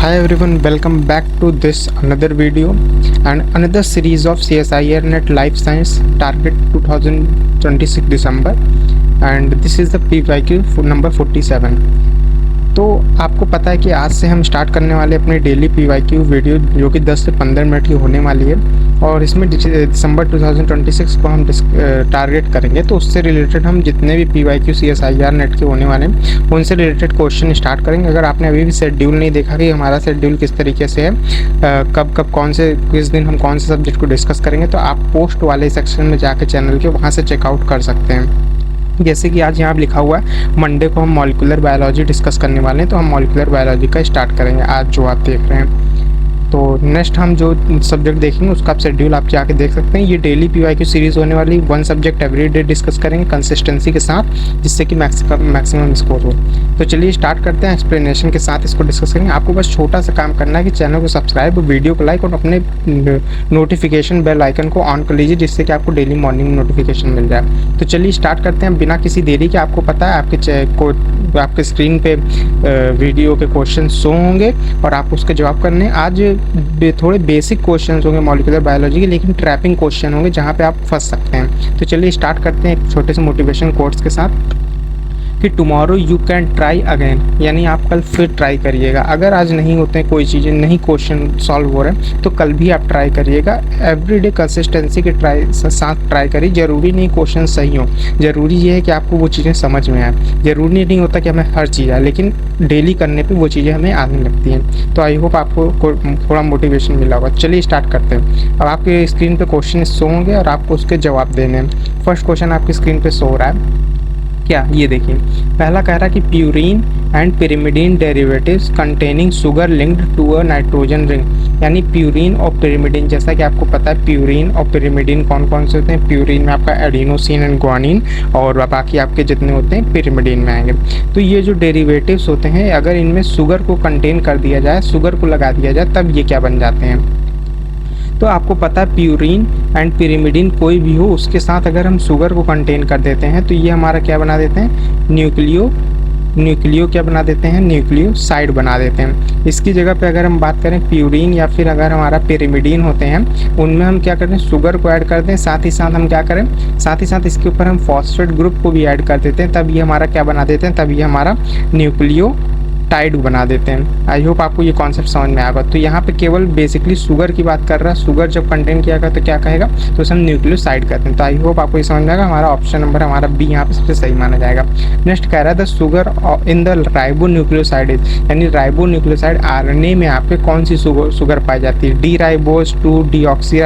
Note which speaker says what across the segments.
Speaker 1: Hi everyone, welcome back to this another video and another series of CSIR Net Life Science Target 2026 December, and this is the PYQ number 47। तो आपको पता है कि आज से हम स्टार्ट करने वाले अपने डेली PYQ वीडियो जो कि 10 से 15 मिनट की होने वाली है, और इसमें दिसंबर 2026 को हम टारगेट करेंगे। तो उससे रिलेटेड हम जितने भी PYQ CSIR नेट के होने वाले हैं उनसे रिलेटेड क्वेश्चन स्टार्ट करेंगे। अगर आपने अभी भी शेड्यूल नहीं देखा कि हमारा शेड्यूल किस तरीके से है, कब कौन से किस दिन हम कौन से सब्जेक्ट को डिस्कस करेंगे, तो आप पोस्ट वाले सेक्शन में जाकर चैनल के वहाँ से चेकआउट कर सकते हैं। जैसे कि आज यहाँ पर लिखा हुआ है मंडे को हम मॉलिक्यूलर बायोलॉजी डिस्कस करने वाले हैं, तो हम मॉलिक्यूलर बायोलॉजी का स्टार्ट करेंगे आज जो आप देख रहे हैं। तो नेक्स्ट हम जो सब्जेक्ट देखेंगे उसका आप शेड्यूल आप जाके देख सकते हैं। ये डेली PYQ सीरीज़ होने वाली, one subject every day discuss करेंगे कंसिस्टेंसी के साथ, जिससे कि मैक्सिमम स्कोर हो। तो चलिए स्टार्ट करते हैं, एक्सप्लेनेशन के साथ इसको डिस्कस करेंगे। आपको बस छोटा सा काम करना है कि चैनल को सब्सक्राइब, वीडियो को लाइक और अपने नोटिफिकेशन बेल आइकन को ऑन कर लीजिए, जिससे कि आपको डेली मॉर्निंग नोटिफिकेशन मिल जाए। तो चलिए स्टार्ट करते हैं बिना किसी देरी के। आपको पता है आपके स्क्रीन पे वीडियो के क्वेश्चन शो होंगे और आप उसके जवाब करने। आज थोड़े बेसिक क्वेश्चंस होंगे मॉलिक्यूलर बायोलॉजी के, लेकिन ट्रैपिंग क्वेश्चन होंगे जहाँ पे आप फंस सकते हैं। तो चलिए स्टार्ट करते हैं एक छोटे से मोटिवेशन कोट्स के साथ कि tomorrow you can try again, यानी आप कल फिर ट्राई करिएगा। अगर आज नहीं होते हैं कोई चीज़ें, नहीं क्वेश्चन सॉल्व हो रहे हैं, तो कल भी आप ट्राई करिएगा। एवरीडे कंसिस्टेंसी के साथ ट्राई करिए। ज़रूरी नहीं क्वेश्चन सही हो, ज़रूरी ये है कि आपको वो चीज़ें समझ में आए। ज़रूरी नहीं होता कि हमें हर चीज़ आए, लेकिन डेली करने पर वो चीज़ें हमें आने लगती हैं। तो आई होप आपको थोड़ा मोटिवेशन मिला होगा। चलिए स्टार्ट करते हैं। अब आपके स्क्रीन पर क्वेश्चन शो होंगे और आपको उसके जवाब देने हैं। फर्स्ट क्वेश्चन आपकी स्क्रीन पर शो हो रहा है क्या, ये देखिए। पहला कह रहा है कि purine and pyrimidine derivatives containing sugar linked to a nitrogen ring, यानी प्यूरिन और पिरिमिडीन। जैसा कि आपको पता है प्यूरिन और पिरिमिडीन कौन कौन से होते हैं। प्यूरिन में आपका एडिनोसिन एंड ग्वानिन, और बाकी आपके जितने होते हैं पिरिमिडीन में आएंगे। तो ये जो डेरिवेटिव्स होते हैं, अगर इनमें शुगर को कंटेन कर दिया जाए, शुगर को लगा दिया जाए, तब ये क्या बन जाते हैं। तो आपको पता है प्यूरिन एंड पिरिमिडीन कोई भी हो, उसके साथ अगर हम शुगर को कंटेन कर देते हैं तो ये हमारा क्या बना देते हैं, न्यूक्लियो क्या बना देते हैं, न्यूक्लियोसाइड बना देते हैं। इसकी जगह पे अगर हम बात करें प्यूरिन या फिर अगर हमारा पिरिमिडीन होते हैं, उनमें हम क्या करते हैं, शुगर को ऐड करते हैं। साथ ही साथ हम क्या करें, साथ ही साथ इसके ऊपर हम फॉस्फेट ग्रुप को भी ऐड कर देते हैं। तब ये हमारा क्या बना देते हैं, तब ये हमारा न्यूक्लियोटाइड बना देते हैं। आई होप आपको ये कॉन्सेप्ट समझ में आएगा। तो यहाँ पे केवल बेसिकली शुगर की बात कर रहा है। शुगर जब कंटेन किया गया तो क्या कहेगा, तो उसे हम न्यूक्लियोसाइड कहते हैं। तो आई होप आपको ये समझ में आएगा। हमारा ऑप्शन नंबर हमारा बी यहाँ पे सबसे सही माना जाएगा। नेक्स्ट कह रहा है the sugar in the ribonucleoside is, यानी राइबो न्यूक्लियोसाइड RNA में आपके कौन सी शुगर पाई जाती है, D ribose, two deoxy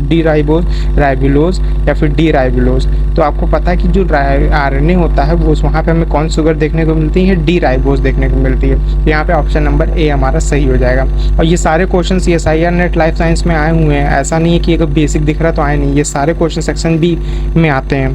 Speaker 1: D ribose, ribulose या फिर डी राइबुलोज। तो आपको पता है कि जो RNA होता है वो वहाँ पे हमें कौन शुगर देखने को मिलती है, डी राइबोज देखने को मिलती है। तो यहाँ पे ऑप्शन नंबर ए हमारा सही हो जाएगा। और ये सारे question CSIR net life science में आए हुए हैं। ऐसा नहीं है कि अगर बेसिक दिख रहा तो आए नहीं, ये सारे क्वेश्चन सेक्शन बी में आते हैं,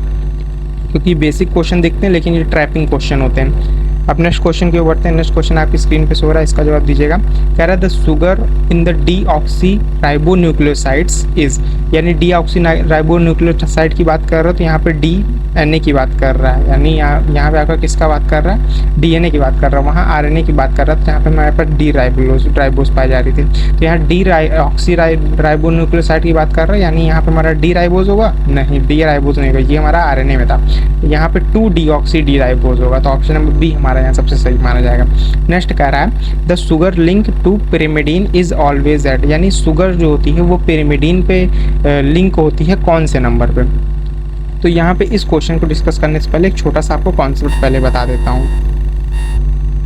Speaker 1: क्योंकि बेसिक क्वेश्चन दिखते हैं लेकिन ये ट्रैपिंग क्वेश्चन होते हैं। अब नेक्स्ट क्वेश्चन की ओर बढ़ते हैं। नेक्स्ट क्वेश्चन आपकी स्क्रीन पे शो हो रहा है, इसका जवाब दीजिएगा। कह रहा है the sugar in the deoxyribonucleosides is, यानी डीऑक्सी राइबोन्यूक्लियोसाइड की बात कर रहा है, तो यहाँ पे DNA की बात कर रहा है, यानी यहाँ पे आपका किसका बात कर रहा है, DNA की बात कर रहा है। वहाँ RNA की बात कर रहा था, यहाँ पे हमारे पास डी राइबोज पाई जा रही थी। तो यहाँ डीऑक्सी राइबोन्यूक्लियोसाइड की बात कर रहा है, यानी यहाँ पे हमारा डी राइबोज होगा, नहीं डी राइबोज नहीं होगा, ये हमारा RNA में था। यहाँ पे 2-डीऑक्सी डी राइबोज होगा। तो ऑप्शन नंबर बी हमारा यहाँ सबसे सही माना जाएगा। नेक्स्ट कह रहा है the sugar link to pyrimidine is always at, यानी शुगर जो होती है वो पिरिमिडीन पे लिंक होती है कौन से नंबर पे। तो यहाँ पे इस क्वेश्चन को डिस्कस करने से पहले एक छोटा सा आपको कॉन्सेप्ट पहले बता देता हूँ।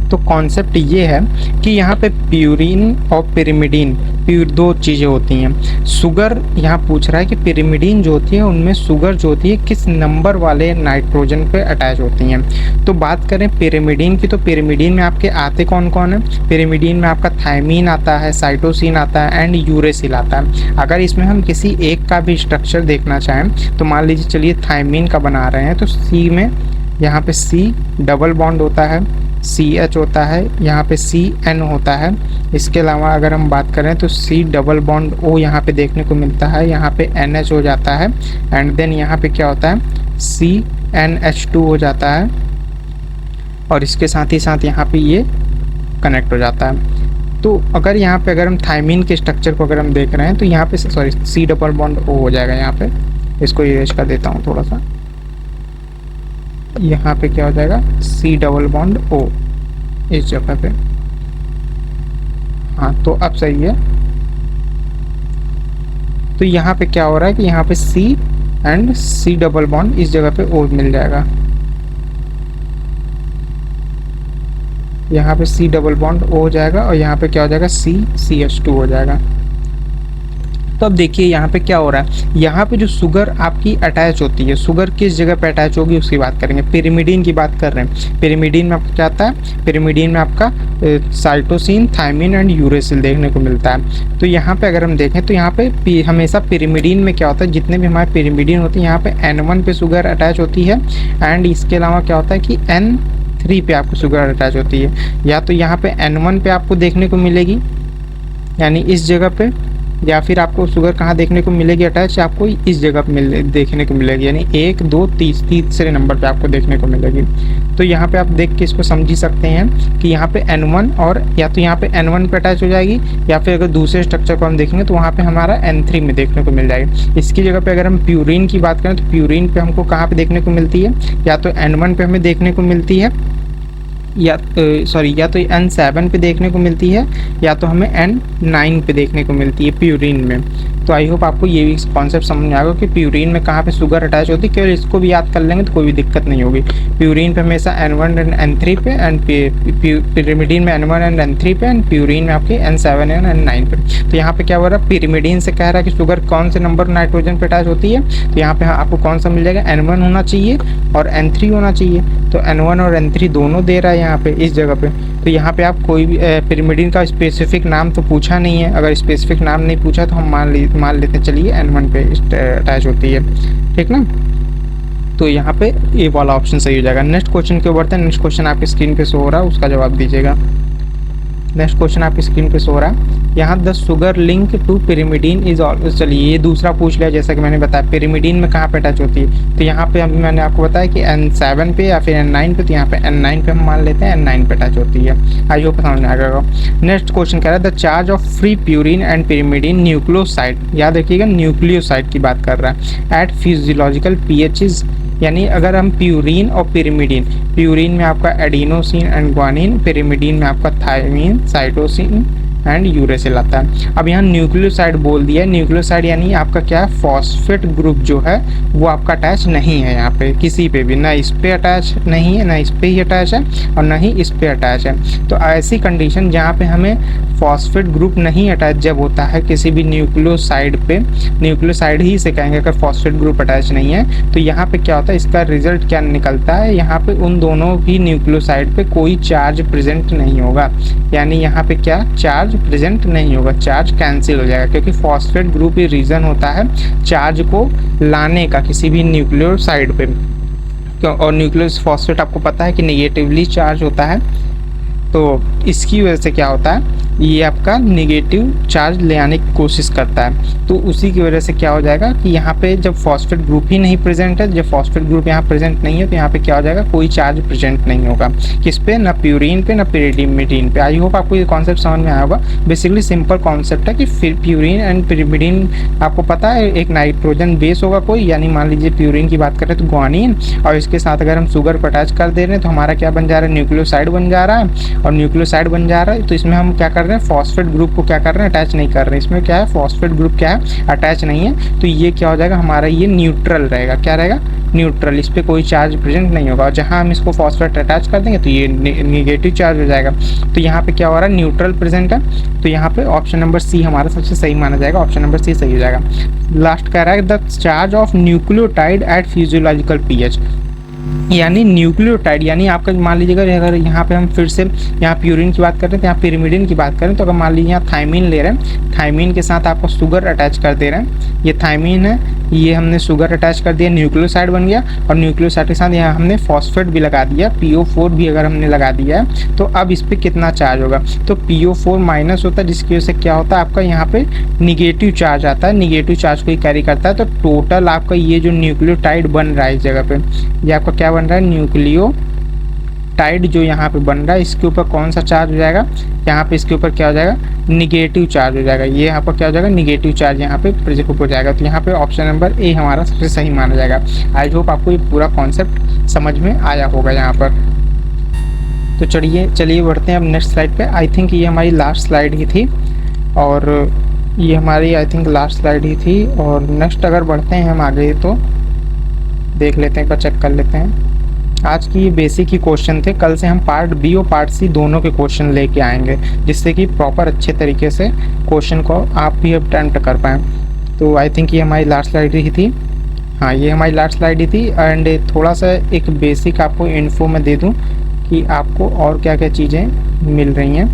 Speaker 1: तो कॉन्सेप्ट ये है कि यहाँ पे प्यूरिन और पिरिमिडीन दो चीज़ें होती हैं। शुगर यहाँ पूछ रहा है कि पिरिमिडीन जो होती है उनमें शुगर जो होती है किस नंबर वाले नाइट्रोजन पे अटैच होती हैं। तो बात करें पिरिमिडीन की, तो पिरिमिडीन में आपके आते कौन कौन है। पिरिमिडीन में आपका थायमीन आता है, साइटोसिन आता है एंड यूरेसिल आता है। अगर इसमें हम किसी एक का भी स्ट्रक्चर देखना चाहें तो मान लीजिए चलिए थायमीन का बना रहे हैं, तो C में यहाँ पे C डबल बॉन्ड होता है, CH होता है, यहाँ पे CN होता है। इसके अलावा अगर हम बात करें तो C डबल बॉन्ड O यहाँ पे देखने को मिलता है, यहाँ पे NH हो जाता है एंड देन यहाँ पे क्या होता है, CnH2 हो जाता है, और इसके साथ ही साथ यहाँ पे ये कनेक्ट हो जाता है। तो अगर यहाँ पे अगर हम थायमीन के स्ट्रक्चर को अगर हम देख रहे हैं तो यहाँ पे sorry C double bond O हो जाएगा। यहाँ पे इसको इरेज कर देता हूँ थोड़ा सा। यहाँ पे क्या हो जाएगा, सी डबल बॉन्ड ओ इस जगह पे। हाँ तो अब सही है। तो यहाँ पे क्या हो रहा है कि यहाँ पे सी एंड सी डबल बॉन्ड इस जगह पे ओ मिल जाएगा। यहाँ पे सी डबल बॉन्ड ओ हो जाएगा और यहाँ पे क्या हो जाएगा, CH2 हो जाएगा। तो अब देखिए यहाँ पे क्या हो रहा है, यहाँ पे जो शुगर आपकी अटैच होती है, शुगर किस जगह पे अटैच होगी उसकी बात करेंगे। पिरिमिडीन की बात कर रहे हैं। पिरिमिडीन में आपका क्या आता है, पिरिमिडीन में आपका साइटोसिन, थायमिन एंड यूरेसिल देखने को मिलता है। तो यहाँ पे अगर हम देखें तो यहाँ पे हमेशा पिरिमिडीन में क्या होता है, जितने भी हमारे पिरिमिडीन होते हैं यहाँ पे N1 पे शुगर अटैच होती है एंड इसके अलावा क्या होता है कि N3 पे आपको शुगर अटैच होती है। या तो यहाँ पे N1 पे आपको देखने को मिलेगी यानी इस जगह पे, या फिर आपको शुगर कहाँ देखने को मिलेगी अटैच, आपको इस जगह पे देखने को मिलेगी यानी 1 2 तीसरे नंबर पे आपको देखने को मिलेगी। तो यहाँ पे आप देख के इसको समझ सकते हैं कि यहाँ पे N1 और या तो यहाँ पे N1 पे अटैच हो जाएगी या फिर अगर दूसरे स्ट्रक्चर को हम देखेंगे तो वहाँ पे हमारा N3 में देखने को मिल जाएगी। इसकी जगह पे अगर हम प्यूरिन की बात करें तो प्यूरिन पे हमको कहाँ पे देखने को मिलती है, या तो N1 पे हमें देखने को मिलती है या तो N7 पे देखने को मिलती है या तो हमें N9 पे देखने को मिलती है प्यूरिन में। तो आई होप आपको ये भी कॉन्सेप्ट समझ में आएगा कि प्यूरिन में कहाँ पे शुगर अटैच होती है। केवल इसको भी याद कर लेंगे तो कोई भी दिक्कत नहीं होगी। प्यूरिन पे हमेशा N1 एंड N3 पे एंड पिरिमिडीन में N1 एंड N3 पे एंड प्यूरिन में आपके N7 एंड N9 पे। तो यहाँ पे क्या हो रहा है, पिरिमिडीन से कह रहा है कि शुगर कौन से नंबर नाइट्रोजन पे अटैच होती है। तो यहाँ पे आपको कौन सा मिल जाएगा, N1 होना चाहिए और N3 होना चाहिए। तो N1 और N3 दोनों दे रहा है यहाँ पे इस जगह पे। तो यहाँ पे आप कोई भी पिरिमिडीन का स्पेसिफिक नाम तो पूछा नहीं है। अगर स्पेसिफिक नाम नहीं पूछा तो हम मान लेते हैं चलिए N1 पे अटैच होती है, ठीक ना। तो यहाँ पे ये वाला ऑप्शन सही हो जाएगा। नेक्स्ट क्वेश्चन के ऊपर, नेक्स्ट क्वेश्चन आपकी स्क्रीन पे शो हो रहा है, उसका जवाब दीजिएगा। नेक्स्ट क्वेश्चन आपकी स्क्रीन पे शो रहा है। यहाँ the sugar link to pyrimidine is always, चलिए ये दूसरा पूछ लिया जैसा कि मैंने बताया पिरिमिडीन में कहाँ पे अटैच होती है। तो यहाँ पे अभी मैंने आपको बताया कि N7 पे या फिर N9 पे। तो यहाँ पे N9 पे हम मान लेते हैं N9 पे अटैच होती है। आई होप समझ में आ गया। नेक्स्ट क्वेश्चन कह रहा है the charge of free purine and pyrimidine nucleoside, याद रखिएगा न्यूक्लियोसाइड की बात कर रहा है, एट फिजियोलॉजिकल pHs, यानी अगर हम प्यूरिन और पिरिमिडीन, प्यूरिन में आपका एडिनोसिन एंड ग्वानिन, पिरिमिडीन में आपका थायमिन, साइटोसिन एंड यूरेसिल आता है। अब यहाँ न्यूक्लियोसाइड बोल दिया है। न्यूक्लियोसाइड यानी आपका क्या है, फॉस्फेट ग्रुप जो है वो आपका अटैच नहीं है यहाँ पे किसी पे भी, ना इस पे अटैच नहीं है, ना इस पे ही अटैच है और ना ही इस पे अटैच है। तो ऐसी कंडीशन जहाँ पे हमें फॉस्फेट ग्रुप नहीं अटैच जब होता है किसी भी न्यूक्लियोसाइड पे, न्यूक्लियोसाइड ही से कहेंगे अगर फॉस्फेट ग्रुप अटैच नहीं है, तो यहाँ पे क्या होता है, इसका रिजल्ट क्या निकलता है, यहाँ पे उन दोनों भी न्यूक्लियोसाइड पे कोई चार्ज प्रेजेंट नहीं होगा। यानी यहाँ पे क्या चार्ज प्रेजेंट नहीं होगा, चार्ज कैंसिल हो जाएगा, क्योंकि फॉस्फेट ग्रुप ही रीजन होता है चार्ज को लाने का किसी भी न्यूक्लियोसाइड पे। और न्यूक्लियस फॉस्फेट आपको पता है कि नेगेटिवली चार्ज होता है, तो इसकी वजह से क्या होता है, ये आपका नेगेटिव चार्ज ले आने की कोशिश करता है। तो उसी की वजह से क्या हो जाएगा कि यहाँ पे जब फॉस्फेट ग्रुप ही नहीं प्रेजेंट है, जब फॉस्फेट ग्रुप यहाँ प्रेजेंट नहीं है, तो यहाँ पे क्या हो जाएगा, कोई चार्ज प्रेजेंट नहीं होगा किस पे, ना प्यूरिन पे ना पिरिमिडीन पे। आई होप आपको ये कॉन्सेप्ट समझ में आया होगा। बेसिकली सिंपल कॉन्सेप्ट है कि फिर प्यूरिन एंड पिरिमिडीन आपको पता है एक नाइट्रोजन बेस होगा कोई, यानी मान लीजिए प्यूरिन की बात करें तो ग्वानिन, और इसके साथ अगर हम शुगर को अटैच कर दे रहे हैं तो हमारा क्या बन जा रहा है, न्यूक्लियोसाइड बन जा रहा है। और न्यूक्लियोसाइड बन जा रहा है तो इसमें हम क्या कर रहे हैं, फॉस्फेट ग्रुप को क्या कर रहे हैं, अटैच नहीं कर रहे हैं। इसमें क्या है, फॉस्फेट ग्रुप क्या है, अटैच नहीं है। तो ये क्या हो जाएगा, हमारा ये न्यूट्रल रहेगा। क्या रहेगा, न्यूट्रल, इस पर कोई चार्ज प्रेजेंट नहीं होगा। और जहाँ हम इसको फॉस्फेट अटैच कर देंगे तो ये नेगेटिव चार्ज हो जाएगा। तो यहाँ पे क्या हो रहा है, न्यूट्रल प्रेजेंट है। तो यहाँ पे ऑप्शन नंबर सी हमारा सबसे सही माना जाएगा, ऑप्शन नंबर सी सही हो जाएगा। लास्ट कह रहा है the charge of nucleotide at physiological pH, यानी न्यूक्लियोटाइड, यानी आपका मान लीजिएगा अगर यहाँ पे हम फिर से यहाँ प्यूरिन की बात कर रहे हैं तो यहाँ पिरिमिडीन की बात करें, तो अगर मान लीजिए यहाँ थायमिन ले रहे हैं, थायमिन के साथ आपको शुगर अटैच कर दे रहे हैं, ये थायमिन है, ये हमने शुगर अटैच कर दिया, न्यूक्लियोसाइड बन गया। और न्यूक्लियोसाइड के साथ यहाँ हमने फॉस्फेट भी लगा दिया, PO4 भी अगर हमने लगा दिया है, तो अब इस पर कितना चार्ज होगा, तो PO4 माइनस होता है, जिसकी वजह से क्या होता है, आपका यहाँ पे निगेटिव चार्ज आता है, निगेटिव चार्ज को ही कैरी करता है। तो टोटल आपका ये जो न्यूक्लियोटाइड बन रहा है इस जगह पे, ये आपका क्या बन रहा है, टाइड जो यहाँ पे बन रहा है इसके ऊपर कौन सा चार्ज हो जाएगा, यहाँ पे इसके ऊपर क्या हो जाएगा, निगेटिव चार्ज हो जाएगा। ये यहाँ पर क्या हो जाएगा, निगेटिव चार्ज यहाँ पे प्रेजेंट हो जाएगा। तो यहाँ पे ऑप्शन नंबर ए हमारा सबसे सही माना जाएगा। आई होप आपको ये पूरा कॉन्सेप्ट समझ में आया होगा यहाँ पर। तो चलिए बढ़ते हैं अब नेक्स्ट स्लाइड पे। आई थिंक ये हमारी लास्ट स्लाइड ही थी, और ये हमारी आई थिंक लास्ट स्लाइड ही थी। और नेक्स्ट अगर बढ़ते हैं हम आगे तो देख लेते हैं, चेक कर लेते हैं। आज की ये बेसिक ही क्वेश्चन थे, कल से हम पार्ट बी और पार्ट सी दोनों के क्वेश्चन लेके आएंगे, जिससे कि प्रॉपर अच्छे तरीके से क्वेश्चन को आप भी अटेम्प्ट कर पाएँ। तो आई थिंक ये हमारी लास्ट स्लाइड ही थी। हाँ, ये हमारी लास्ट स्लाइड ही थी। एंड थोड़ा सा एक बेसिक आपको इन्फो मैं दे दूँ कि आपको और क्या क्या चीज़ें मिल रही हैं।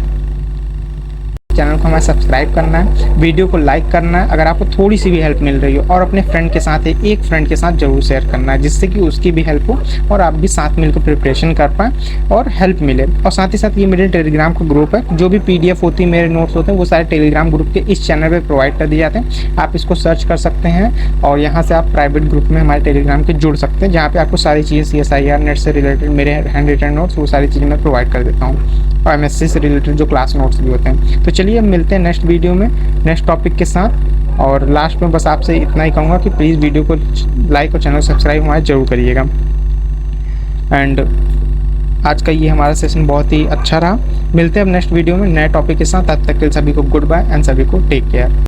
Speaker 1: चैनल को हमें सब्सक्राइब करना है, वीडियो को लाइक करना है अगर आपको थोड़ी सी भी हेल्प मिल रही हो, और अपने फ्रेंड के साथ एक फ्रेंड के साथ जरूर शेयर करना है, जिससे कि उसकी भी हेल्प हो और आप भी साथ मिलकर प्रिपरेशन कर पाएँ और हेल्प मिले। और साथ ही साथ ये मेरे टेलीग्राम का ग्रुप है, जो भी PDF होती है, मेरे नोट्स होते हैं, वो सारे टेलीग्राम ग्रुप के इस चैनल पर प्रोवाइड कर दिए जाते हैं। आप इसको सर्च कर सकते हैं और यहाँ से आप प्राइवेट ग्रुप में हमारे टेलीग्राम के जुड़ सकते हैं, जहाँ पर आपको सारी चीज़ें CSIR नेट से रिलेटेड, मेरे हैंड रिटन नोट्स, वो सारी चीज़ें मैं प्रोवाइड कर देता हूँ, और MSc से रिलेटेड जो क्लास नोट्स भी होते हैं। तो चलिए अब मिलते हैं नेक्स्ट वीडियो में नेक्स्ट टॉपिक के साथ। और लास्ट में बस आपसे इतना ही कहूँगा कि प्लीज़ वीडियो को लाइक और चैनल सब्सक्राइब हमारे जरूर करिएगा। एंड आज का ये हमारा सेशन बहुत ही अच्छा रहा। मिलते हैं अब नेक्स्ट वीडियो में नए टॉपिक के साथ। तब तक के लिए सभी को गुड बाय एंड सभी को टेक केयर।